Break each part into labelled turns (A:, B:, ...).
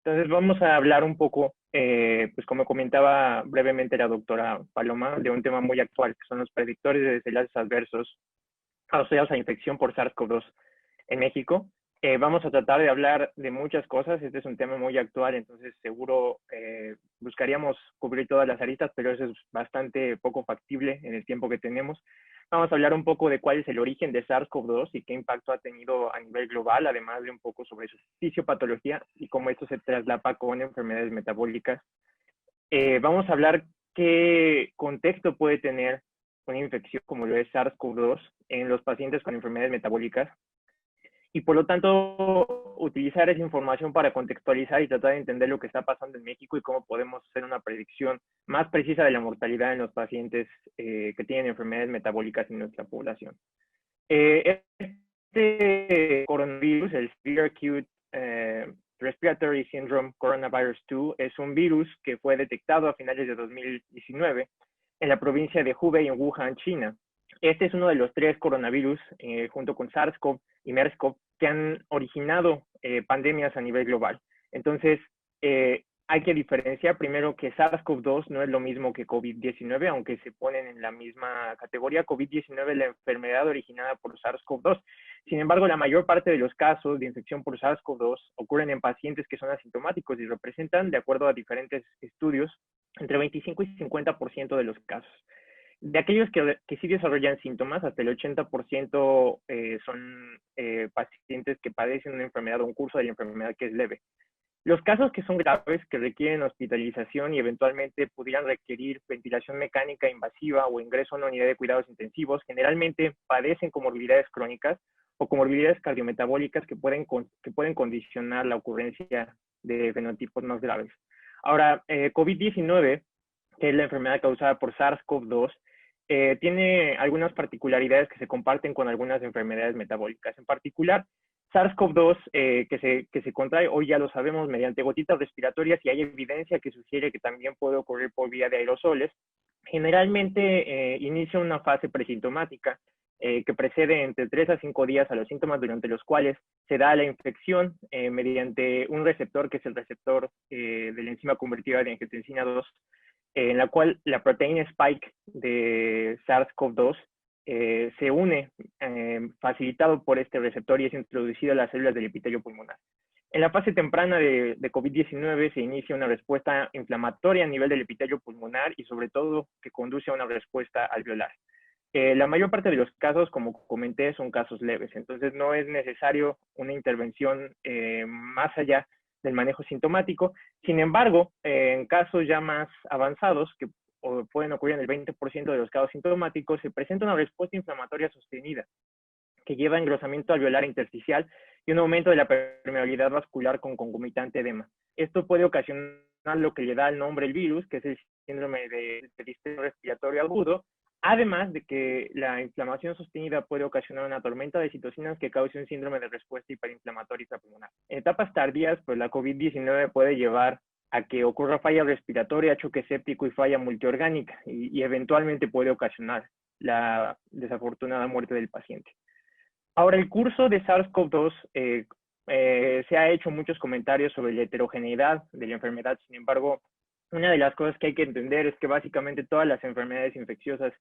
A: Entonces vamos a hablar un poco, pues como comentaba brevemente la doctora Paloma, de un tema muy actual, que son los predictores de desenlaces adversos asociados a infección por SARS-CoV-2 en México. Vamos a tratar de hablar de muchas cosas. Este es un tema muy actual, entonces seguro buscaríamos cubrir todas las aristas, pero eso es bastante poco factible en el tiempo que tenemos. Vamos a hablar un poco de cuál es el origen de SARS-CoV-2 y qué impacto ha tenido a nivel global, además de un poco sobre su fisiopatología y cómo esto se traslapa con enfermedades metabólicas. Vamos a hablar qué contexto puede tener una infección como lo es SARS-CoV-2 en los pacientes con enfermedades metabólicas y por lo tanto utilizar esa información para contextualizar y tratar de entender lo que está pasando en México y cómo podemos hacer una predicción más precisa de la mortalidad en los pacientes que tienen enfermedades metabólicas en nuestra población. Este coronavirus, el Severe Acute Respiratory Syndrome Coronavirus 2, es un virus que fue detectado a finales de 2019 en la provincia de Hubei, en Wuhan, China. Este es uno de los 3 coronavirus, junto con SARS-CoV y MERS-CoV, que han originado pandemias a nivel global. Entonces, hay que diferenciar primero que SARS-CoV-2 no es lo mismo que COVID-19, aunque se ponen en la misma categoría. COVID-19 es la enfermedad originada por SARS-CoV-2. Sin embargo, la mayor parte de los casos de infección por SARS-CoV-2 ocurren en pacientes que son asintomáticos y representan, de acuerdo a diferentes estudios, entre 25 y 50% de los casos. De aquellos que sí desarrollan síntomas, hasta el 80% son pacientes que padecen una enfermedad o un curso de la enfermedad que es leve. Los casos que son graves, que requieren hospitalización y eventualmente pudieran requerir ventilación mecánica invasiva o ingreso a una unidad de cuidados intensivos, generalmente padecen comorbilidades crónicas o comorbilidades cardiometabólicas que pueden condicionar la ocurrencia de fenotipos más graves. Ahora, COVID-19, que es la enfermedad causada por SARS-CoV-2, tiene algunas particularidades que se comparten con algunas enfermedades metabólicas. En particular, SARS-CoV-2 que se contrae, hoy ya lo sabemos, mediante gotitas respiratorias y hay evidencia que sugiere que también puede ocurrir por vía de aerosoles. Generalmente inicia una fase presintomática que precede entre 3 a 5 días a los síntomas, durante los cuales se da la infección mediante un receptor que es el receptor de la enzima convertida de angiotensina 2, en la cual la proteína spike de SARS-CoV-2 se une facilitado por este receptor y es introducido a las células del epitelio pulmonar. En la fase temprana de COVID-19 se inicia una respuesta inflamatoria a nivel del epitelio pulmonar y sobre todo que conduce a una respuesta alveolar. La mayor parte de los casos, como comenté, son casos leves, entonces no es necesario una intervención más allá del manejo sintomático. Sin embargo, en casos ya más avanzados, que pueden ocurrir en el 20% de los casos sintomáticos, se presenta una respuesta inflamatoria sostenida que lleva a engrosamiento alveolar intersticial y un aumento de la permeabilidad vascular con concomitante edema. Esto puede ocasionar lo que le da el nombre al virus, que es el síndrome de distrés respiratorio agudo, además de que la inflamación sostenida puede ocasionar una tormenta de citocinas que cause un síndrome de respuesta hiperinflamatoria pulmonar. En etapas tardías, pues la COVID-19 puede llevar a que ocurra falla respiratoria, choque séptico y falla multiorgánica, y eventualmente puede ocasionar la desafortunada muerte del paciente. Ahora, el curso de SARS-CoV-2 se ha hecho muchos comentarios sobre la heterogeneidad de la enfermedad. Sin embargo, una de las cosas que hay que entender es que básicamente todas las enfermedades infecciosas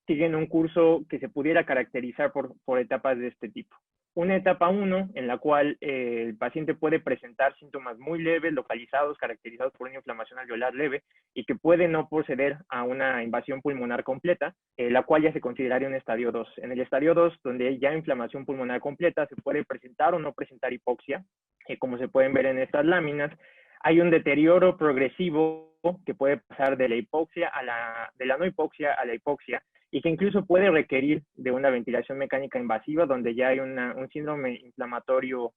A: siguen un curso que se pudiera caracterizar por etapas de este tipo. Una etapa 1, en la cual el paciente puede presentar síntomas muy leves, localizados, caracterizados por una inflamación alveolar leve y que puede no proceder a una invasión pulmonar completa, la cual ya se consideraría un estadio 2. En el estadio 2, donde hay ya inflamación pulmonar completa, se puede presentar o no presentar hipoxia, como se pueden ver en estas láminas. Hay un deterioro progresivo que puede pasar de la hipoxia de la no hipoxia a la hipoxia, y que incluso puede requerir de una ventilación mecánica invasiva, donde ya hay un síndrome inflamatorio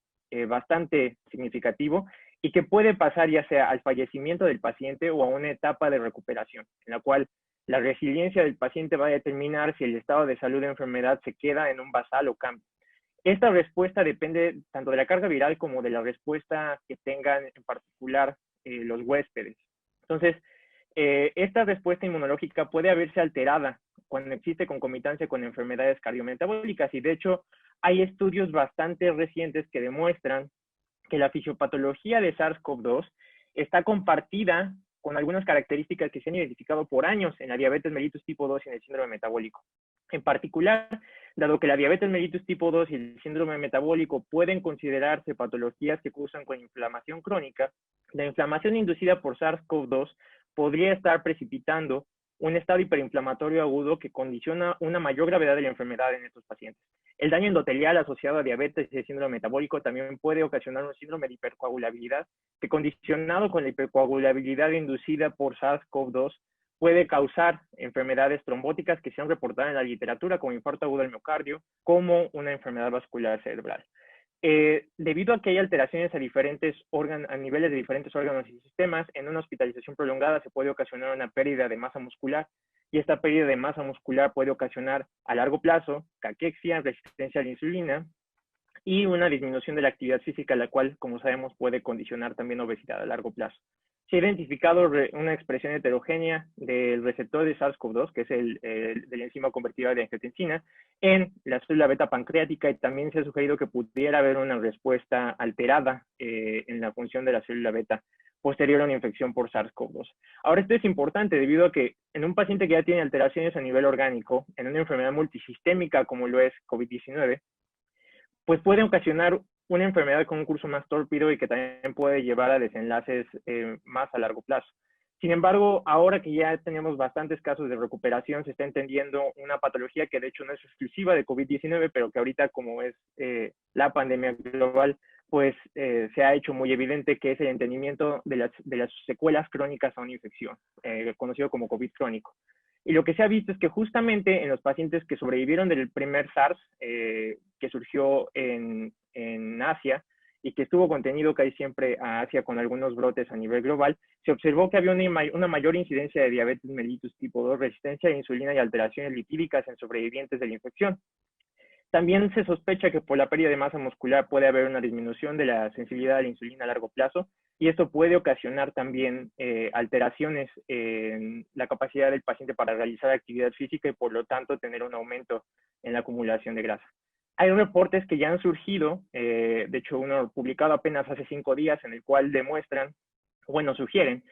A: bastante significativo y que puede pasar ya sea al fallecimiento del paciente o a una etapa de recuperación, en la cual la resiliencia del paciente va a determinar si el estado de salud de enfermedad se queda en un basal o cambia. Esta respuesta depende tanto de la carga viral como de la respuesta que tengan en particular los huéspedes. Entonces, esta respuesta inmunológica puede verse alterada cuando existe concomitancia con enfermedades cardiometabólicas, y de hecho hay estudios bastante recientes que demuestran que la fisiopatología de SARS-CoV-2 está compartida con algunas características que se han identificado por años en la diabetes mellitus tipo 2 y en el síndrome metabólico. En particular, dado que la diabetes mellitus tipo 2 y el síndrome metabólico pueden considerarse patologías que cursan con inflamación crónica, la inflamación inducida por SARS-CoV-2 podría estar precipitando un estado hiperinflamatorio agudo que condiciona una mayor gravedad de la enfermedad en estos pacientes. El daño endotelial asociado a diabetes y el síndrome metabólico también puede ocasionar un síndrome de hipercoagulabilidad que, condicionado con la hipercoagulabilidad inducida por SARS-CoV-2, puede causar enfermedades trombóticas que se han reportado en la literatura como infarto agudo del miocardio, como una enfermedad vascular cerebral. Debido a que hay alteraciones a niveles de diferentes órganos y sistemas, en una hospitalización prolongada se puede ocasionar una pérdida de masa muscular, y esta pérdida de masa muscular puede ocasionar a largo plazo caquexia, resistencia a la insulina y una disminución de la actividad física, la cual, como sabemos, puede condicionar también obesidad a largo plazo. Se ha identificado una expresión heterogénea del receptor de SARS-CoV-2, que es de la enzima convertidora de angiotensina, en la célula beta pancreática, y también se ha sugerido que pudiera haber una respuesta alterada en la función de la célula beta posterior a una infección por SARS-CoV-2. Ahora, esto es importante debido a que en un paciente que ya tiene alteraciones a nivel orgánico, en una enfermedad multisistémica como lo es COVID-19, pues puede ocasionar una enfermedad con un curso más tórpido y que también puede llevar a desenlaces más a largo plazo. Sin embargo, ahora que ya tenemos bastantes casos de recuperación, se está entendiendo una patología que de hecho no es exclusiva de COVID-19, pero que ahorita, como es la pandemia global, pues se ha hecho muy evidente, que es el entendimiento de las secuelas crónicas a una infección, conocido como COVID crónico. Y lo que se ha visto es que justamente en los pacientes que sobrevivieron del primer SARS, que surgió en Asia y que estuvo contenido casi siempre a Asia con algunos brotes a nivel global, se observó que había una mayor incidencia de diabetes mellitus tipo 2, resistencia a la insulina y alteraciones lipídicas en sobrevivientes de la infección. También se sospecha que por la pérdida de masa muscular puede haber una disminución de la sensibilidad a la insulina a largo plazo, y esto puede ocasionar también alteraciones en la capacidad del paciente para realizar actividad física y por lo tanto tener un aumento en la acumulación de grasa. Hay reportes que ya han surgido, de hecho uno publicado apenas hace 5 días, en el cual demuestran, bueno, sugieren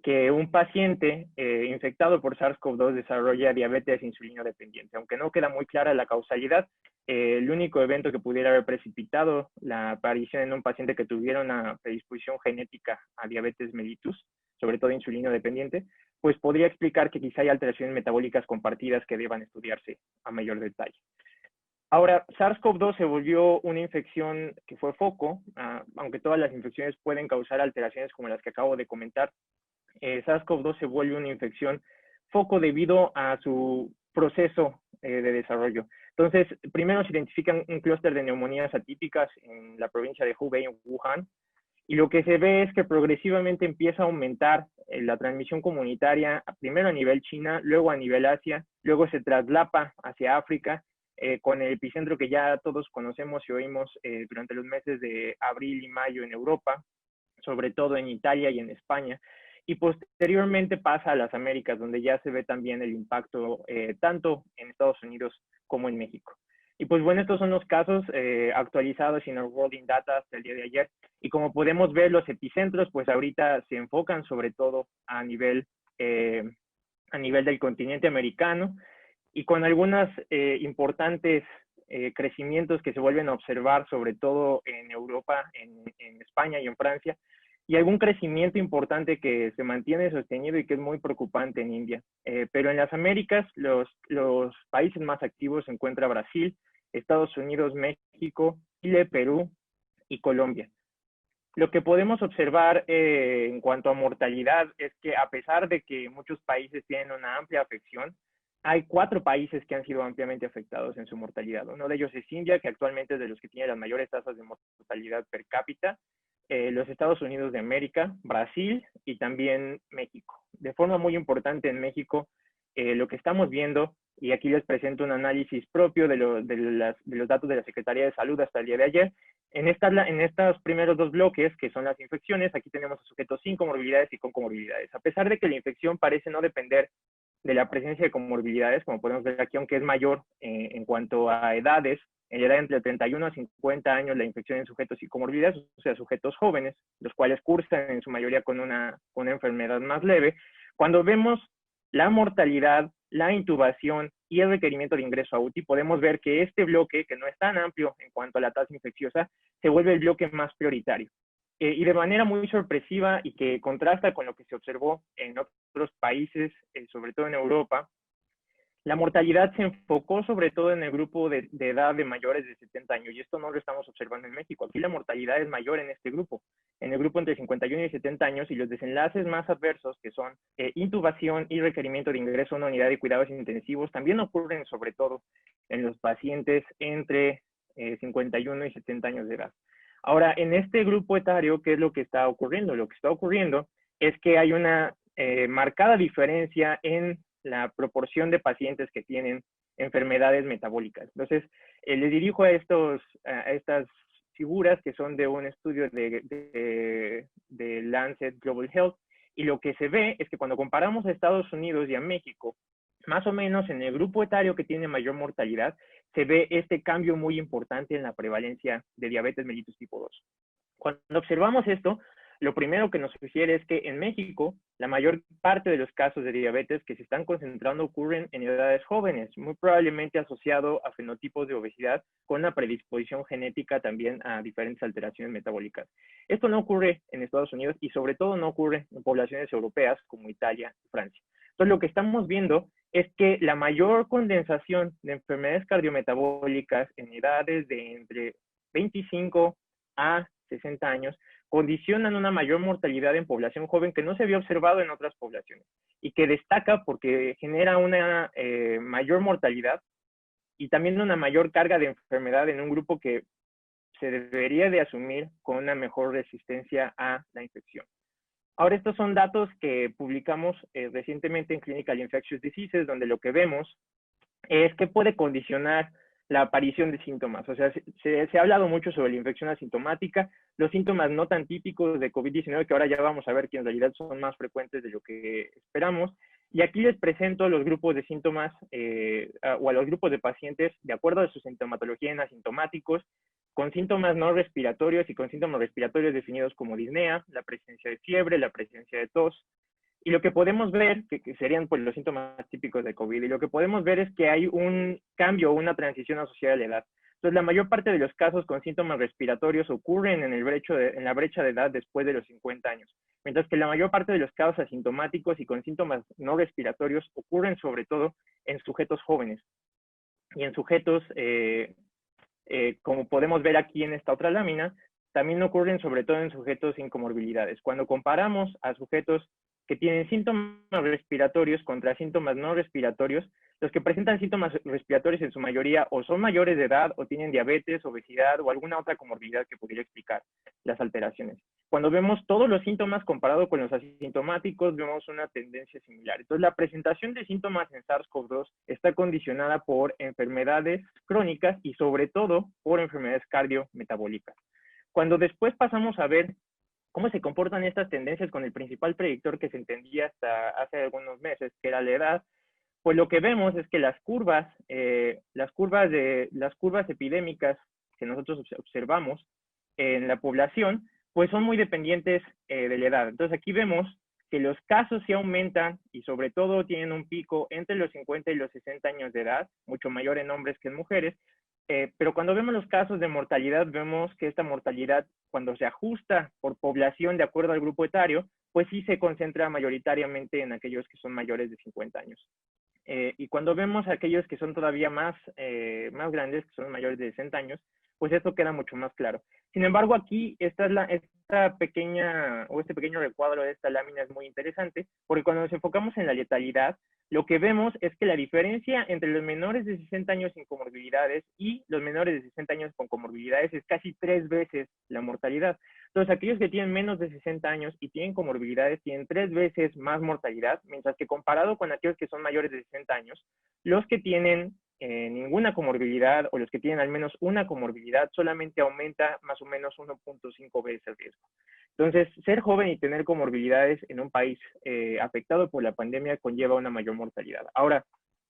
A: que un paciente infectado por SARS-CoV-2 desarrolla diabetes insulino dependiente. Aunque no queda muy clara la causalidad, el único evento que pudiera haber precipitado la aparición en un paciente que tuviera una predisposición genética a diabetes mellitus, sobre todo insulino dependiente, pues podría explicar que quizá hay alteraciones metabólicas compartidas que deban estudiarse a mayor detalle. Ahora, SARS-CoV-2 se volvió una infección que fue foco, aunque todas las infecciones pueden causar alteraciones como las que acabo de comentar. SARS-CoV-2 se vuelve una infección foco debido a su proceso de desarrollo. Entonces, primero se identifican un clúster de neumonías atípicas en la provincia de Hubei, en Wuhan, y lo que se ve es que progresivamente empieza a aumentar la transmisión comunitaria, primero a nivel China, luego a nivel Asia, luego se traslapa hacia África, con el epicentro que ya todos conocemos y oímos durante los meses de abril y mayo en Europa, sobre todo en Italia y en España, y posteriormente pasa a las Américas, donde ya se ve también el impacto tanto en Estados Unidos como en México. Y pues bueno, estos son los casos actualizados en el World in Data hasta el día de ayer. Y como podemos ver, los epicentros pues ahorita se enfocan sobre todo a nivel del continente americano, y con algunos importantes crecimientos que se vuelven a observar, sobre todo en Europa, en España y en Francia, y algún crecimiento importante que se mantiene sostenido y que es muy preocupante en India. Pero en las Américas, los países más activos se encuentra Brasil, Estados Unidos, México, Chile, Perú y Colombia. Lo que podemos observar en cuanto a mortalidad es que, a pesar de que muchos países tienen una amplia afección, hay 4 países que han sido ampliamente afectados en su mortalidad. Uno de ellos es India, que actualmente es de los que tiene las mayores tasas de mortalidad per cápita, los Estados Unidos de América, Brasil y también México. De forma muy importante en México, lo que estamos viendo, y aquí les presento un análisis propio de los datos de la Secretaría de Salud hasta el día de ayer. En estos primeros 2 bloques, que son las infecciones, aquí tenemos a sujetos sin comorbilidades y con comorbilidades. A pesar de que la infección parece no depender de la presencia de comorbilidades, como podemos ver aquí, aunque es mayor en cuanto a edades, en edad entre 31 a 50 años, la infección en sujetos sin comorbilidades, o sea, sujetos jóvenes, los cuales cursan en su mayoría con una enfermedad más leve. Cuando vemos la mortalidad, la intubación y el requerimiento de ingreso a UTI, podemos ver que este bloque, que no es tan amplio en cuanto a la tasa infecciosa, se vuelve el bloque más prioritario. Y de manera muy sorpresiva y que contrasta con lo que se observó en otros países, sobre todo en Europa, la mortalidad se enfocó sobre todo en el grupo de edad de mayores de 70 años, y esto no lo estamos observando en México. Aquí la mortalidad es mayor en este grupo, en el grupo entre 51 y 70 años, y los desenlaces más adversos, que son intubación y requerimiento de ingreso a una unidad de cuidados intensivos, también ocurren sobre todo en los pacientes entre 51 y 70 años de edad. Ahora, en este grupo etario, ¿qué es lo que está ocurriendo? Lo que está ocurriendo es que hay una marcada diferencia en la proporción de pacientes que tienen enfermedades metabólicas. Entonces, le dirijo a estas figuras que son de un estudio de Lancet Global Health, y lo que se ve es que cuando comparamos a Estados Unidos y a México, más o menos en el grupo etario que tiene mayor mortalidad, se ve este cambio muy importante en la prevalencia de diabetes mellitus tipo 2. Cuando observamos esto, lo primero que nos sugiere es que en México la mayor parte de los casos de diabetes que se están concentrando ocurren en edades jóvenes, muy probablemente asociado a fenotipos de obesidad con una predisposición genética también a diferentes alteraciones metabólicas. Esto no ocurre en Estados Unidos y sobre todo no ocurre en poblaciones europeas como Italia y Francia. Entonces lo que estamos viendo es que la mayor condensación de enfermedades cardiometabólicas en edades de entre 25 a 60 años condicionan una mayor mortalidad en población joven que no se había observado en otras poblaciones y que destaca porque genera una mayor mortalidad y también una mayor carga de enfermedad en un grupo que se debería de asumir con una mejor resistencia a la infección. Ahora, estos son datos que publicamos recientemente en Clinical Infectious Diseases, donde lo que vemos es que puede condicionar la aparición de síntomas. O sea, se ha hablado mucho sobre la infección asintomática, los síntomas no tan típicos de COVID-19, que ahora ya vamos a ver que en realidad son más frecuentes de lo que esperamos. Y aquí les presento los grupos de síntomas o a los grupos de pacientes de acuerdo a su sintomatología en asintomáticos, con síntomas no respiratorios y con síntomas respiratorios definidos como disnea, la presencia de fiebre, la presencia de tos. Y lo que podemos ver, que serían pues, los síntomas típicos de COVID, y lo que podemos ver es que hay un cambio, una transición asociada a la edad. Entonces, la mayor parte de los casos con síntomas respiratorios ocurren en la brecha de edad después de los 50 años, mientras que la mayor parte de los casos asintomáticos y con síntomas no respiratorios ocurren sobre todo en sujetos jóvenes y en sujetos, como podemos ver aquí en esta otra lámina, también ocurren sobre todo en sujetos sin comorbilidades. Cuando comparamos a sujetos que tienen síntomas respiratorios contra síntomas no respiratorios, los que presentan síntomas respiratorios en su mayoría o son mayores de edad o tienen diabetes, obesidad o alguna otra comorbilidad que pudiera explicar las alteraciones. Cuando vemos todos los síntomas comparado con los asintomáticos, vemos una tendencia similar. Entonces, la presentación de síntomas en SARS-CoV-2 está condicionada por enfermedades crónicas y sobre todo por enfermedades cardiometabólicas. Cuando después pasamos a ver cómo se comportan estas tendencias con el principal predictor que se entendía hasta hace algunos meses, que era la edad, pues lo que vemos es que las curvas epidémicas que nosotros observamos en la población, pues son muy dependientes de la edad. Entonces aquí vemos que los casos sí aumentan y sobre todo tienen un pico entre los 50 y los 60 años de edad, mucho mayor en hombres que en mujeres, pero cuando vemos los casos de mortalidad, vemos que esta mortalidad, cuando se ajusta por población de acuerdo al grupo etario, pues sí se concentra mayoritariamente en aquellos que son mayores de 50 años. Y cuando vemos a aquellos que son todavía más grandes, que son mayores de 60 años, pues esto queda mucho más claro. Sin embargo, aquí este pequeño recuadro de esta lámina es muy interesante, porque cuando nos enfocamos en la letalidad, lo que vemos es que la diferencia entre los menores de 60 años sin comorbilidades y los menores de 60 años con comorbilidades es casi 3 veces la mortalidad. Entonces, aquellos que tienen menos de 60 años y tienen comorbilidades tienen 3 veces más mortalidad, mientras que comparado con aquellos que son mayores de 60 años, los que tienen ninguna comorbilidad o los que tienen al menos una comorbilidad solamente aumenta más o menos 1.5 veces el riesgo. Entonces, ser joven y tener comorbilidades en un país afectado por la pandemia conlleva una mayor mortalidad. Ahora,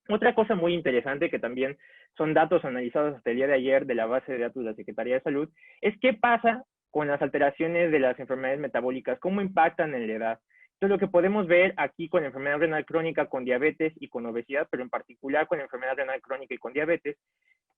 A: otra cosa muy interesante que también son datos analizados hasta el día de ayer de la base de datos de la Secretaría de Salud, es qué pasa con las alteraciones de las enfermedades metabólicas, cómo impactan en la edad. Entonces, lo que podemos ver aquí con enfermedad renal crónica, con diabetes y con obesidad, pero en particular con enfermedad renal crónica y con diabetes,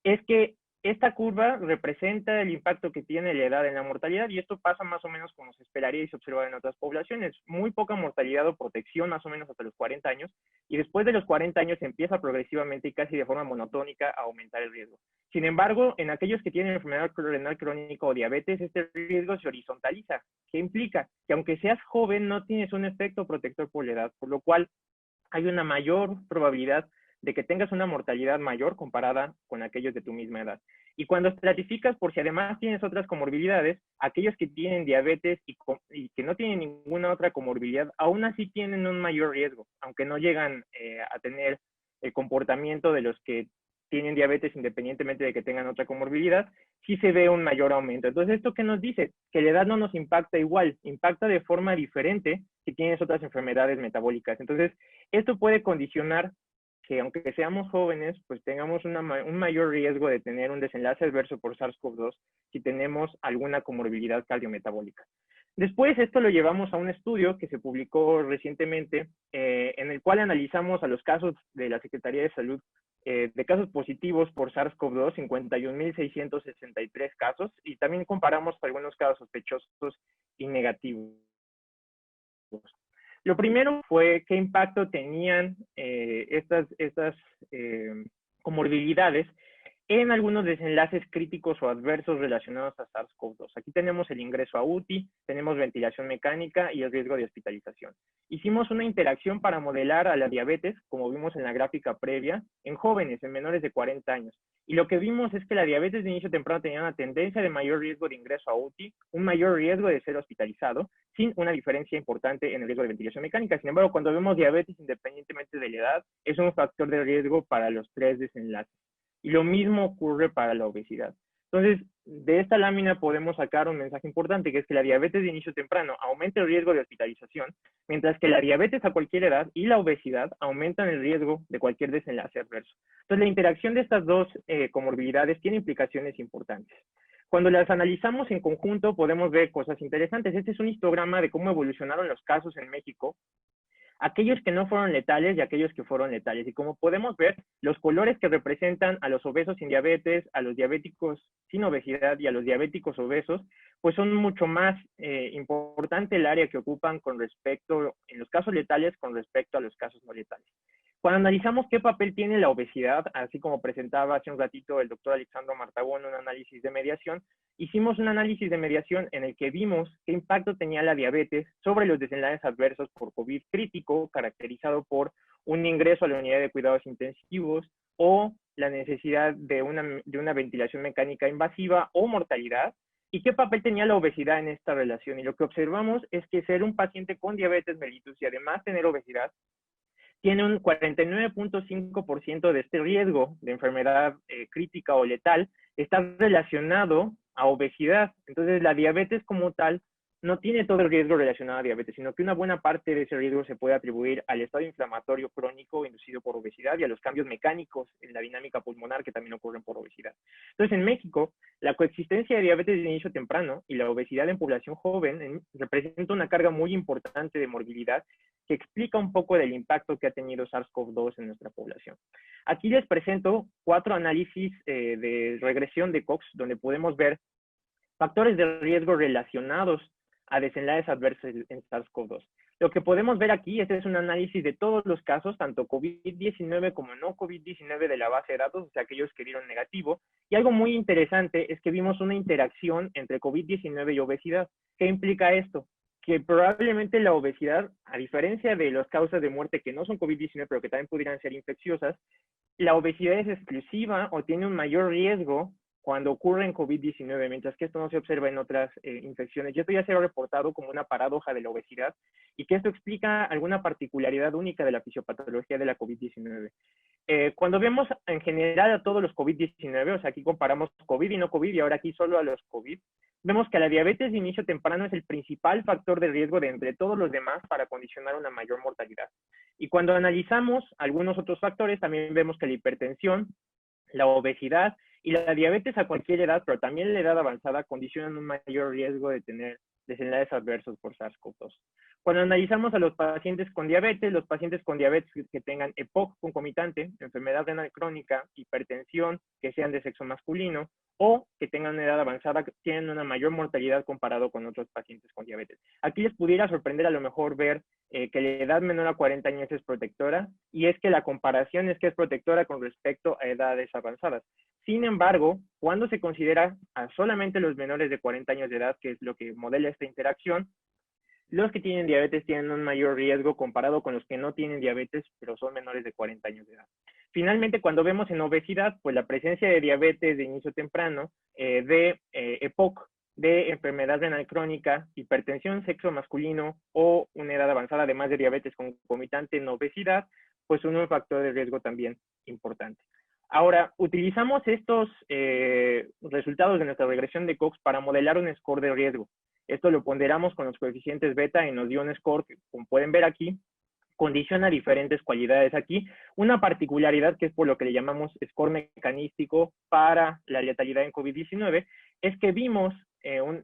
A: es que esta curva representa el impacto que tiene la edad en la mortalidad y esto pasa más o menos como se esperaría y se observa en otras poblaciones. Muy poca mortalidad o protección más o menos hasta los 40 años y después de los 40 años empieza progresivamente y casi de forma monotónica a aumentar el riesgo. Sin embargo, en aquellos que tienen enfermedad renal crónica o diabetes, este riesgo se horizontaliza. ¿Qué implica? Que aunque seas joven no tienes un efecto protector por la edad, por lo cual hay una mayor probabilidad de que tengas una mortalidad mayor comparada con aquellos de tu misma edad. Y cuando estratificas, por si además tienes otras comorbilidades, aquellos que tienen diabetes y que no tienen ninguna otra comorbilidad, aún así tienen un mayor riesgo, aunque no llegan a tener el comportamiento de los que tienen diabetes independientemente de que tengan otra comorbilidad, sí se ve un mayor aumento. Entonces, ¿esto qué nos dice? Que la edad no nos impacta igual, impacta de forma diferente si tienes otras enfermedades metabólicas. Entonces, esto puede condicionar que aunque seamos jóvenes, pues tengamos un mayor riesgo de tener un desenlace adverso por SARS-CoV-2 si tenemos alguna comorbilidad cardiometabólica. Después, esto lo llevamos a un estudio que se publicó recientemente, en el cual analizamos a los casos de la Secretaría de Salud, de casos positivos por SARS-CoV-2, 51.663 casos, y también comparamos algunos casos sospechosos y negativos. Lo primero fue qué impacto tenían estas comorbilidades en algunos desenlaces críticos o adversos relacionados a SARS-CoV-2. Aquí tenemos el ingreso a UTI, tenemos ventilación mecánica y el riesgo de hospitalización. Hicimos una interacción para modelar a la diabetes, como vimos en la gráfica previa, en jóvenes, en menores de 40 años. Y lo que vimos es que la diabetes de inicio temprano tenía una tendencia de mayor riesgo de ingreso a UTI, un mayor riesgo de ser hospitalizado, sin una diferencia importante en el riesgo de ventilación mecánica. Sin embargo, cuando vemos diabetes, independientemente de la edad, es un factor de riesgo para los tres desenlaces. Y lo mismo ocurre para la obesidad. Entonces, de esta lámina podemos sacar un mensaje importante, que es que la diabetes de inicio temprano aumenta el riesgo de hospitalización, mientras que la diabetes a cualquier edad y la obesidad aumentan el riesgo de cualquier desenlace adverso. Entonces, la interacción de estas dos comorbilidades tiene implicaciones importantes. Cuando las analizamos en conjunto, podemos ver cosas interesantes. Este es un histograma de cómo evolucionaron los casos en México, aquellos que no fueron letales y aquellos que fueron letales. Y como podemos ver, los colores que representan a los obesos sin diabetes, a los diabéticos sin obesidad y a los diabéticos obesos, pues son mucho más importante el área que ocupan con respecto, en los casos letales, con respecto a los casos no letales. Cuando analizamos qué papel tiene la obesidad, así como presentaba hace un ratito el doctor Alexandro Martagón un análisis de mediación, hicimos un análisis de mediación en el que vimos qué impacto tenía la diabetes sobre los desenlaces adversos por COVID crítico, caracterizado por un ingreso a la unidad de cuidados intensivos o la necesidad de una ventilación mecánica invasiva o mortalidad, y qué papel tenía la obesidad en esta relación. Y lo que observamos es que ser un paciente con diabetes mellitus y además tener obesidad tiene un 49.5% de este riesgo de enfermedad crítica o letal, está relacionado a obesidad. Entonces, la diabetes como tal no tiene todo el riesgo relacionado a diabetes, sino que una buena parte de ese riesgo se puede atribuir al estado inflamatorio crónico inducido por obesidad y a los cambios mecánicos en la dinámica pulmonar que también ocurren por obesidad. Entonces, en México, la coexistencia de diabetes de inicio temprano y la obesidad en población joven representa una carga muy importante de morbilidad que explica un poco del impacto que ha tenido SARS-CoV-2 en nuestra población. Aquí les presento 4 análisis de regresión de Cox, donde podemos ver factores de riesgo relacionados a desenlaces adversos en SARS-CoV-2. Lo que podemos ver aquí, este es un análisis de todos los casos, tanto COVID-19 como no COVID-19 de la base de datos, o sea, aquellos que dieron negativo. Y algo muy interesante es que vimos una interacción entre COVID-19 y obesidad. ¿Qué implica esto? Que probablemente la obesidad, a diferencia de las causas de muerte que no son COVID-19, pero que también pudieran ser infecciosas, la obesidad es exclusiva o tiene un mayor riesgo cuando ocurre en COVID-19, mientras que esto no se observa en otras infecciones. Y esto ya se ha reportado como una paradoja de la obesidad y que esto explica alguna particularidad única de la fisiopatología de la COVID-19. Cuando vemos en general a todos los COVID-19, o sea, aquí comparamos COVID y no COVID y ahora aquí solo a los COVID, vemos que la diabetes de inicio temprano es el principal factor de riesgo de entre todos los demás para condicionar una mayor mortalidad. Y cuando analizamos algunos otros factores, también vemos que la hipertensión, la obesidad y la diabetes a cualquier edad, pero también la edad avanzada, condicionan un mayor riesgo de tener desenlaces adversos por SARS-CoV-2. Cuando analizamos a los pacientes con diabetes que tengan EPOC concomitante, enfermedad renal crónica, hipertensión, que sean de sexo masculino, o que tengan una edad avanzada, tienen una mayor mortalidad comparado con otros pacientes con diabetes. Aquí les pudiera sorprender a lo mejor ver que la edad menor a 40 años es protectora, y es que la comparación es que es protectora con respecto a edades avanzadas. Sin embargo, cuando se considera a solamente los menores de 40 años de edad, que es lo que modela esta interacción, los que tienen diabetes tienen un mayor riesgo comparado con los que no tienen diabetes, pero son menores de 40 años de edad. Finalmente, cuando vemos en obesidad, pues la presencia de diabetes de inicio temprano, de EPOC, de enfermedad renal crónica, hipertensión sexo masculino o una edad avanzada, además de diabetes concomitante en obesidad, pues son un factor de riesgo también importante. Ahora, utilizamos estos resultados de nuestra regresión de Cox para modelar un score de riesgo. Esto lo ponderamos con los coeficientes beta y nos dio un score que, como pueden ver aquí, condiciona diferentes cualidades aquí. Una particularidad, que es por lo que le llamamos score mecanístico para la letalidad en COVID-19, es que vimos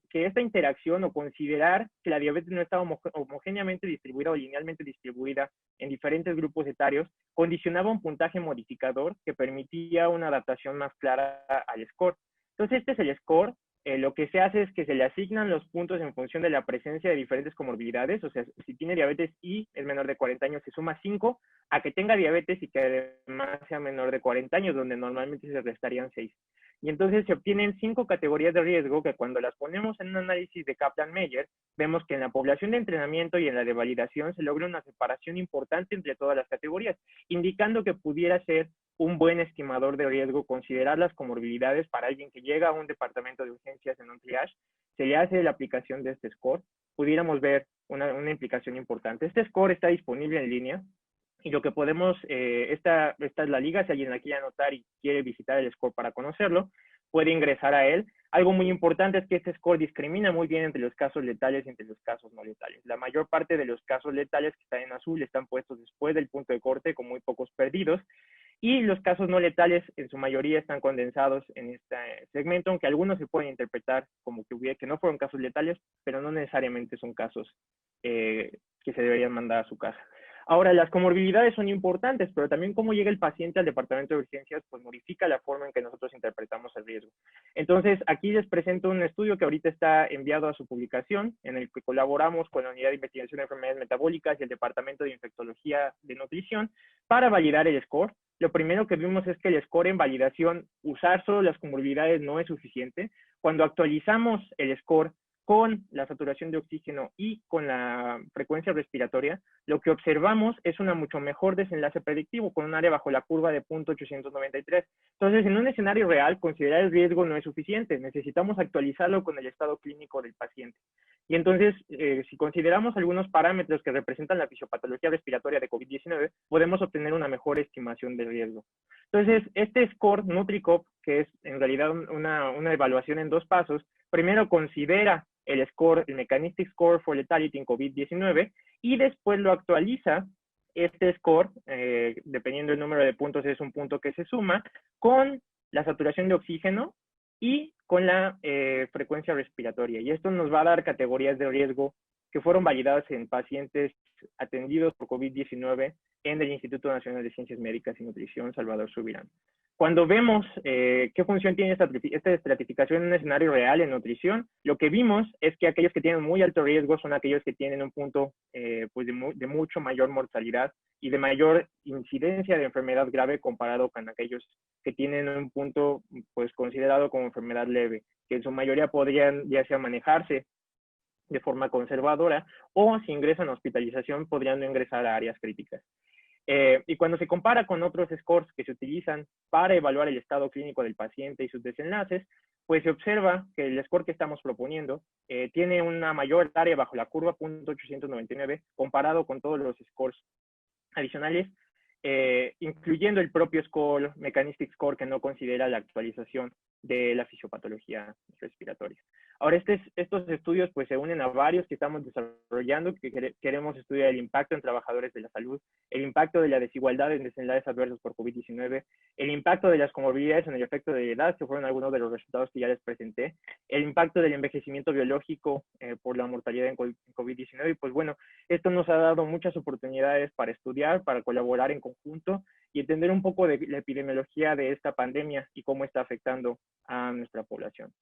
A: que esta interacción o considerar que la diabetes no estaba homogéneamente distribuida o linealmente distribuida en diferentes grupos etarios, condicionaba un puntaje modificador que permitía una adaptación más clara al score. Entonces, este es el score. Lo que se hace es que se le asignan los puntos en función de la presencia de diferentes comorbilidades. O sea, si tiene diabetes y es menor de 40 años, se suma 5 a que tenga diabetes y que además sea menor de 40 años, donde normalmente se restarían 6. Y entonces se obtienen 5 categorías de riesgo que, cuando las ponemos en un análisis de Kaplan-Meier, vemos que en la población de entrenamiento y en la de validación se logra una separación importante entre todas las categorías, indicando que pudiera ser un buen estimador de riesgo considerar las comorbilidades para alguien que llega a un departamento de urgencias en un triage. Se le hace la aplicación de este score, pudiéramos ver una implicación importante. Este score está disponible en línea, y lo que podemos, esta es la liga, si alguien la quiere anotar y quiere visitar el score para conocerlo, puede ingresar a él. Algo muy importante es que este score discrimina muy bien entre los casos letales y entre los casos no letales. La mayor parte de los casos letales que están en azul están puestos después del punto de corte, con muy pocos perdidos, y los casos no letales en su mayoría están condensados en este segmento, aunque algunos se pueden interpretar como que no fueron casos letales, pero no necesariamente son casos que se deberían mandar a su casa. Ahora, las comorbilidades son importantes, pero también cómo llega el paciente al departamento de urgencias, pues modifica la forma en que nosotros interpretamos el riesgo. Entonces, aquí les presento un estudio que ahorita está enviado a su publicación, en el que colaboramos con la Unidad de Investigación de Enfermedades Metabólicas y el Departamento de Infectología de Nutrición para validar el score. Lo primero que vimos es que el score en validación, usar solo las comorbilidades no es suficiente. Cuando actualizamos el score con la saturación de oxígeno y con la frecuencia respiratoria, lo que observamos es un mucho mejor desenlace predictivo, con un área bajo la curva de 0.893. Entonces, en un escenario real, considerar el riesgo no es suficiente. Necesitamos actualizarlo con el estado clínico del paciente. Y entonces, si consideramos algunos parámetros que representan la fisiopatología respiratoria de COVID-19, podemos obtener una mejor estimación del riesgo. Entonces, este score NutriCop, que es en realidad una evaluación en 2 pasos, primero considera el score, el Mechanistic Score for Lethality in COVID-19, y después lo actualiza. Este score, dependiendo del número de puntos, es un punto que se suma con la saturación de oxígeno y con la frecuencia respiratoria. Y esto nos va a dar categorías de riesgo que fueron validadas en pacientes atendidos por COVID-19 en el Instituto Nacional de Ciencias Médicas y Nutrición, Salvador Subirán. Cuando vemos qué función tiene esta estratificación en un escenario real en nutrición, lo que vimos es que aquellos que tienen muy alto riesgo son aquellos que tienen un punto pues de mucho mayor mortalidad y de mayor incidencia de enfermedad grave, comparado con aquellos que tienen un punto pues considerado como enfermedad leve, que en su mayoría podrían ya sea manejarse de forma conservadora, o si ingresan a hospitalización podrían no ingresar a áreas críticas. Y cuando se compara con otros scores que se utilizan para evaluar el estado clínico del paciente y sus desenlaces, pues se observa que el score que estamos proponiendo tiene una mayor área bajo la curva 0.899 comparado con todos los scores adicionales, incluyendo el propio score, Mechanistic Score, que no considera la actualización de la fisiopatología respiratoria. Ahora, estos estudios pues se unen a varios que estamos desarrollando, que queremos estudiar el impacto en trabajadores de la salud, el impacto de la desigualdad en desenlaces adversos por COVID-19, el impacto de las comorbilidades en el efecto de edad, que fueron algunos de los resultados que ya les presenté, el impacto del envejecimiento biológico por la mortalidad en COVID-19, y pues bueno, esto nos ha dado muchas oportunidades para estudiar, para colaborar en conjunto y entender un poco de la epidemiología de esta pandemia y cómo está afectando a nuestra población.